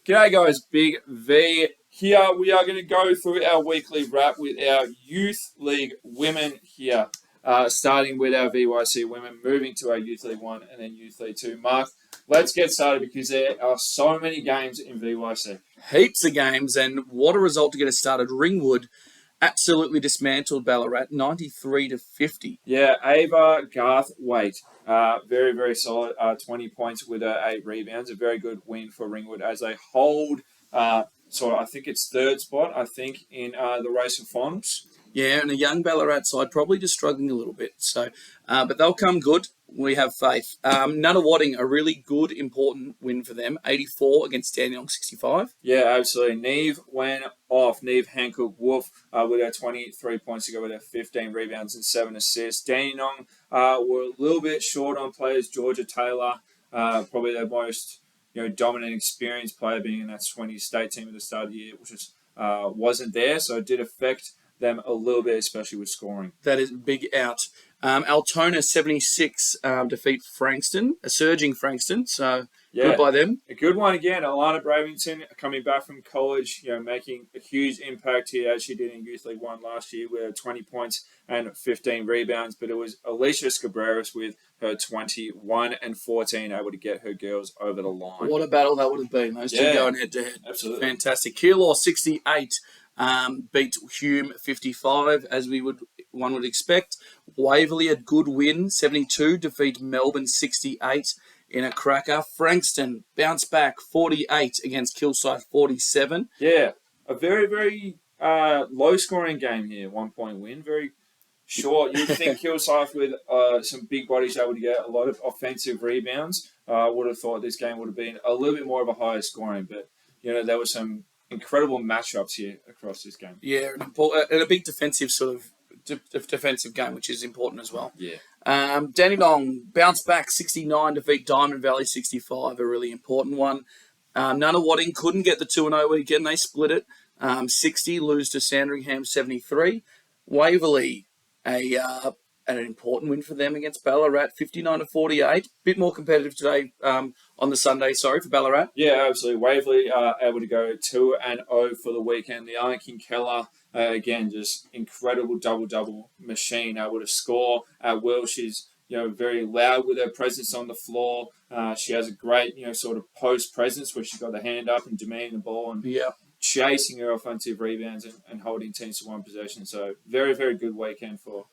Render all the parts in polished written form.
G'day guys, Big V here. We are going to go through our weekly wrap with our Youth League women here, starting with our VYC women, moving to our Youth League 1 and then Youth League 2. Mark, let's get started because there are so many games in VYC. Heaps of games, and what a result to get us started. Ringwood absolutely dismantled Ballarat, 93-50. Yeah, Ava Garthwaite, very, very solid, 20 points with 8 rebounds. A very good win for Ringwood as they hold, I think it's third spot, in the race for finals. Yeah, and a young Ballarat side probably just struggling a little bit. So, but they'll come good. We have faith. Nunawading, a really good, important win for them. 84 against Dandenong 65. Yeah, absolutely. Neve went off. Neve Hancock Wolf with her 23 points to go with her 15 rebounds and 7 assists. Dandenong were a little bit short on players. Georgia Taylor, probably their most dominant, experienced player, being in that 20 state team at the start of the year, which wasn't there. So it did affect them a little bit, especially with scoring. That is big out. Altona 76 defeat Frankston, a surging Frankston. So good by them. A good one again. Alana Bravington coming back from college, making a huge impact here as she did in Youth League 1 last year with 20 points and 15 rebounds. But it was Alicia Scabreras with her 21 and 14 able to get her girls over the line. What a battle that would have been. Those two going head to head. Absolutely. Fantastic. Keilor 68 beat Hume 55, as one would expect. Waverley, a good win, 72, defeat Melbourne 68 in a cracker. Frankston bounced back 48 against Kilsyth 47. Yeah, a very, very low-scoring game here, 1-point win. Very short. You'd think Kilsyth with some big bodies able to get a lot of offensive rebounds. Would have thought this game would have been a little bit more of a higher scoring, but there were some incredible matchups here across this game. Yeah, and a big defensive defensive game, which is important as well. Yeah. Dandenong bounced back 69, defeat Diamond Valley 65, a really important one. Nunawading couldn't get the 2-0 weekend. They split it. 60, lose to Sandringham 73. Waverley, an important win for them against Ballarat, 59-48. Bit more competitive today on the Sunday, for Ballarat. Yeah, absolutely. Waverley able to go 2-0 for the weekend. The Iron Keller, again, just incredible double-double machine, able to score at will. She's very loud with her presence on the floor. She has a great sort of post presence where she's got the hand up and demanding the ball and chasing her offensive rebounds and holding teams to one possession. So very, very good weekend for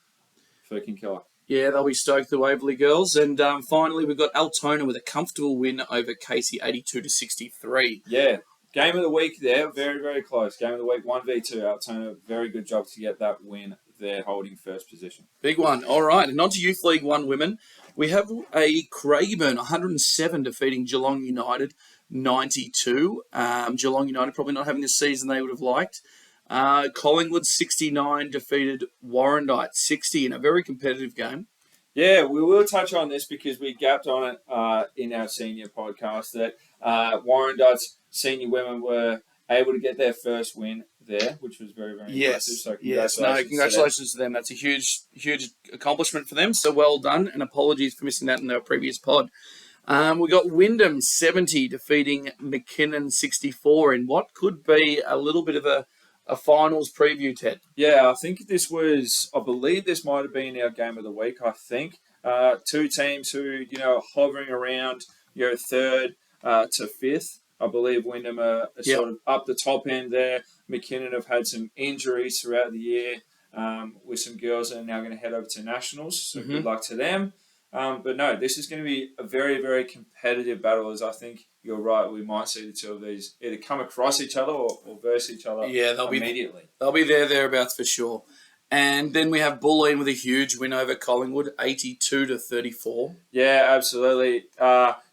Kinkeller. Yeah, they'll be stoked, the Waverley girls. And finally, we've got Altona with a comfortable win over Casey, 82-63. Yeah, game of the week there, very, very close. Game of the week, 1v2. Altona, very good job to get that win there, holding first position. Big one. All right, and on to Youth League 1 women. We have a Craigieburn, 107, defeating Geelong United, 92. Geelong United probably not having the season they would have liked. Collingwood 69 defeated Warrandyte 60 in a very competitive game. Yeah, we will touch on this because we gapped on it in our senior podcast that Warrandyte's senior women were able to get their first win there, which was very, very impressive. So congratulations to them. That's a huge, huge accomplishment for them. So well done, and apologies for missing that in our previous pod. We got Wyndham 70 defeating McKinnon 64 in what could be a little bit of a finals preview, Ted. Yeah, I believe this might have been our game of the week, I think. Two teams who, are hovering around, third to fifth. I believe Wyndham are sort of up the top end there. McKinnon have had some injuries throughout the year with some girls that are now going to head over to Nationals. So good luck to them. But no, this is going to be a very, very competitive battle, as I think you're right. We might see the two of these either come across each other or verse each other immediately. They'll be thereabouts for sure. And then we have Bulleen with a huge win over Collingwood, 82-34. Yeah, absolutely.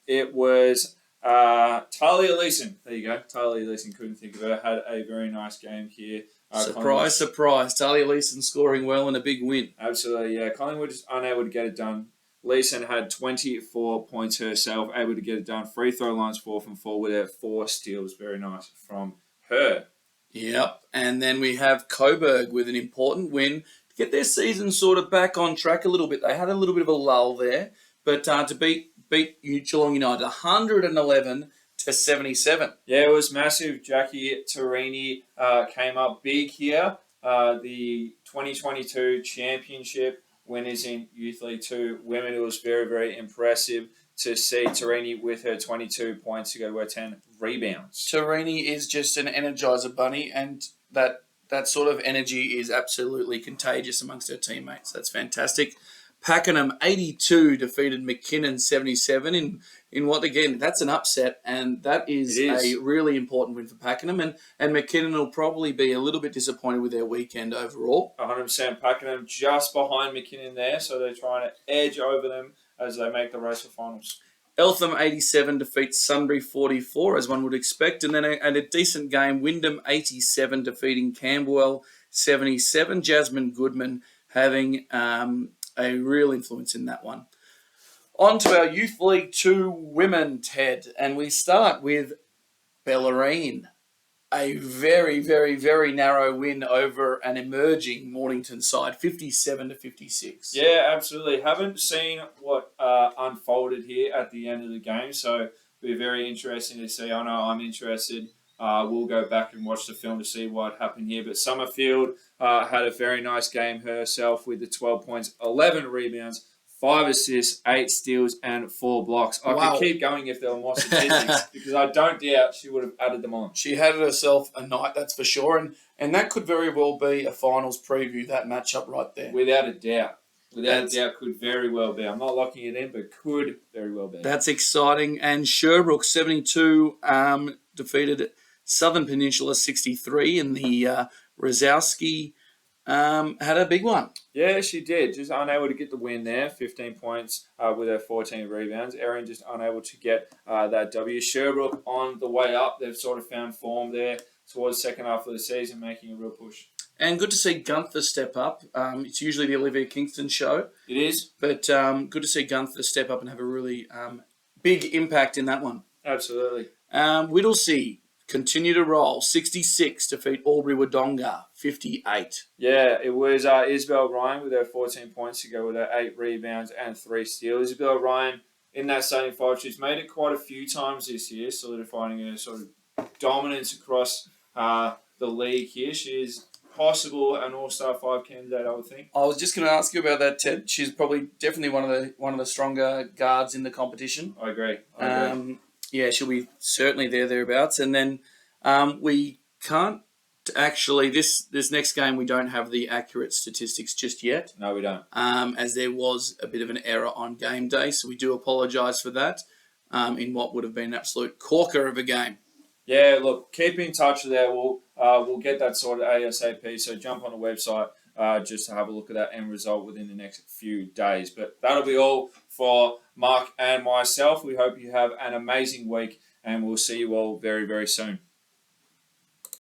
It was Talia Leeson. There you go. Talia Leeson, couldn't think of her. Had a very nice game here. Surprise. Talia Leeson scoring well and a big win. Absolutely, yeah. Collingwood just unable to get it done. Leeson had 24 points herself, able to get it done. Free throw lines 4 from 4 with her 4 steals. Very nice from her. Yep. And then we have Coburg with an important win to get their season sort of back on track a little bit. They had a little bit of a lull there, but to beat Geelong United 111 to 77. Yeah, it was massive. Jackie Tarini came up big here. The 2022 championship winners in Youth League 2 women. It was very, very impressive to see Tarini with her 22 points to go to her 10 rebounds. Tarini is just an energizer bunny, and that sort of energy is absolutely contagious amongst her teammates. That's fantastic. Pakenham 82 defeated McKinnon 77 in what, again, that's an upset, and that is a really important win for Pakenham, and McKinnon will probably be a little bit disappointed with their weekend overall. 100%. Pakenham just behind McKinnon there, so they're trying to edge over them as they make the race for finals. Eltham 87 defeats Sunbury 44, as one would expect, and then a decent game, Wyndham 87 defeating Camberwell 77. Jasmine Goodman having a real influence in that one. On to our Youth League 2 women, Ted, and we start with Bellarine. A very, very, very narrow win over an emerging Mornington side, 57 to 56. Yeah, absolutely. Haven't seen what unfolded here at the end of the game, so it'll be very interesting to see. I know I'm interested. We'll go back and watch the film to see what happened here. But Summerfield had a very nice game herself with the 12 points, 11 rebounds, 5 assists, 8 steals, and 4 blocks. I could keep going if there were more statistics because I don't doubt she would have added them on. She had herself a night, that's for sure. And that could very well be a finals preview, that matchup right there. Without a doubt. Without a doubt, could very well be. I'm not locking it in, but could very well be. That's exciting. And Sherbrooke 72 defeated Southern Peninsula 63, and the Rosowski had a big one. Yeah, she did. Just unable to get the win there. 15 points with her 14 rebounds. Erin just unable to get that W. Sherbrooke on the way up. They've sort of found form there towards the second half of the season, making a real push. And good to see Gunther step up. It's usually the Olivia Kingston show. It is. But good to see Gunther step up and have a really big impact in that one. Absolutely. Whittlesea continue to roll. 66 defeat Albury Wodonga, 58. Yeah, it was Isabel Ryan with her 14 points to go with her 8 rebounds and 3 steals. Isabel Ryan in that starting 5, she's made it quite a few times this year, solidifying her sort of dominance across the league here. She is possible an All-Star 5 candidate, I would think. I was just going to ask you about that, Ted. She's probably definitely one of the stronger guards in the competition. I agree. Yeah, she'll be certainly thereabouts. And then we can't actually, this next game, we don't have the accurate statistics just yet. No, we don't. As there was a bit of an error on game day, so we do apologise for that in what would have been an absolute corker of a game. Yeah, look, keep in touch there. We'll get that sorted ASAP, so jump on the website just to have a look at that end result within the next few days. But that'll be all for Mark and myself. We hope you have an amazing week, and we'll see you all very, very soon.